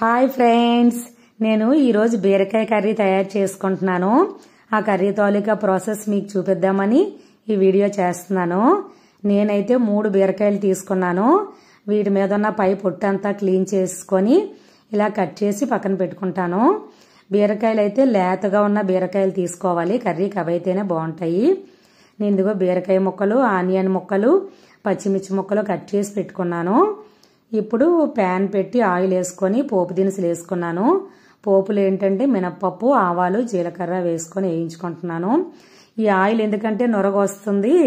Hi friends, నేను ఈరోజు బీరకాయ కర్రీ తయారు చేసుకుంటున్నాను. ఆ కర్రీ తాలూకా ప్రాసెస్ మీకు చూపిద్దామని ఈ వీడియో చేస్తున్నాను. నేనైతే 3 బీరకాయలు తీసుకున్నాను. వీటి మీద ఉన్న పై పొట్టంతా క్లీన్ చేసుకొని ఇలా కట్ చేసి పక్కన పెట్టుకుంటాను. బీరకాయలు అయితే లేతగా ఉన్న బీరకాయలు తీసుకోవాలి, కర్రీకి అవైతేనే బాగుంటాయి. నేను ఇదిగో బీరకాయ ముక్కలు, ఆనియన్ ముక్కలు, పచ్చిమిర్చి ముక్కలు కట్ చేసి పెట్టుకున్నాను. ఇప్పుడు ప్యాన్ పెట్టి ఆయిల్ వేసుకొని పోపు దినుసులు వేసుకున్నాను. పోపులు ఏంటంటే మినప్పప్పు, ఆవాలు, జీలకర్ర వేసుకొని వేయించుకుంటున్నాను. ఈ ఆయిల్ ఎందుకంటే నొరగ వస్తుంది.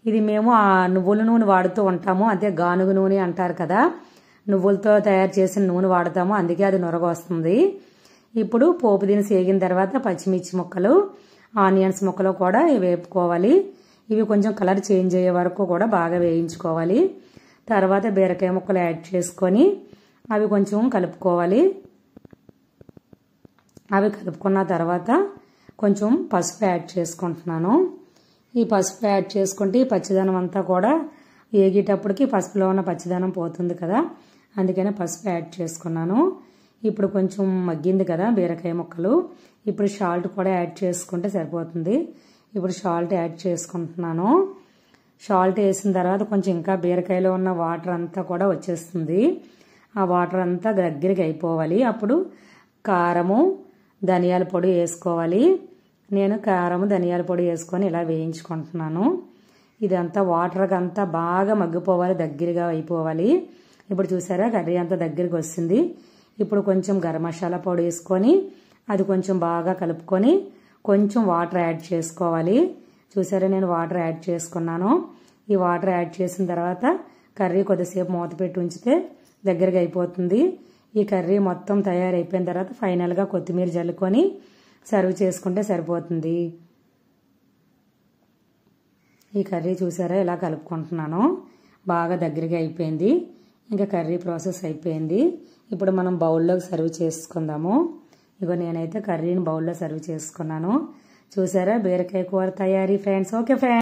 ఇది మేము ఆ నువ్వుల నూనె వాడుతూ ఉంటాము, అదే గానుగ నూనె అంటారు కదా, నువ్వులతో తయారు చేసిన నూనె వాడతాము, అందుకే అది నొరగ వస్తుంది. ఇప్పుడు పోపు దినుసు వేగిన తర్వాత పచ్చిమిర్చి ముక్కలు, ఆనియన్స్ ముక్కలు కూడా వేపుకోవాలి. ఇవి కొంచెం కలర్ చేంజ్ అయ్యే వరకు కూడా బాగా వేయించుకోవాలి. తర్వాత బీరకాయ ముక్కలు యాడ్ చేసుకొని అవి కొంచెం కలుపుకోవాలి. అవి కలుపుకున్న తర్వాత కొంచెం పసుపు యాడ్ చేసుకుంటున్నాను. ఈ పసుపు యాడ్ చేసుకుంటే ఈ పచ్చిదనం అంతా కూడా వేగేటప్పటికి పసుపులో ఉన్న పచ్చిదనం పోతుంది కదా, అందుకనే పసుపు యాడ్ చేసుకున్నాను. ఇప్పుడు కొంచెం మగ్గింది కదా బీరకాయ ముక్కలు, ఇప్పుడు సాల్ట్ కూడా యాడ్ చేసుకుంటే సరిపోతుంది. ఇప్పుడు సాల్ట్ యాడ్ చేసుకుంటున్నాను. సాల్ట్ వేసిన తర్వాత కొంచెం ఇంకా బీరకాయలో ఉన్న వాటర్ అంతా కూడా వచ్చేస్తుంది. ఆ వాటర్ అంతా దగ్గరికి అయిపోవాలి. అప్పుడు కారము, ధనియాల పొడి వేసుకోవాలి. నేను కారము, ధనియాల పొడి వేసుకొని ఇలా వేయించుకుంటున్నాను. ఇదంతా వాటర్కి అంతా బాగా మగ్గిపోవాలి, దగ్గరగా అయిపోవాలి. ఇప్పుడు చూసారా కర్రీ అంతా దగ్గరికి వస్తుంది. ఇప్పుడు కొంచెం గరం మసాలా పొడి వేసుకొని అది కొంచెం బాగా కలుపుకొని కొంచెం వాటర్ యాడ్ చేసుకోవాలి. చూసారా నేను వాటర్ యాడ్ చేసుకున్నాను. ఈ వాటర్ యాడ్ చేసిన తర్వాత కర్రీ కొద్దిసేపు మూత పెట్టి ఉంచితే దగ్గరగా అయిపోతుంది. ఈ కర్రీ మొత్తం తయారైపోయిన తర్వాత ఫైనల్గా కొత్తిమీర జల్లుకొని సర్వ్ చేసుకుంటే సరిపోతుంది. ఈ కర్రీ చూసారా ఇలా కలుపుకుంటున్నాను. బాగా దగ్గరగా అయిపోయింది. ఇంకా కర్రీ ప్రాసెస్ అయిపోయింది. ఇప్పుడు మనం బౌల్లోకి సర్వ్ చేసుకుందాము. ఇగో నేనైతే కర్రీని బౌల్లో సర్వ్ చేసుకున్నాను. చూసారా బీరకాయ కూర తయారీ ఫ్రెండ్స్. Okay friends.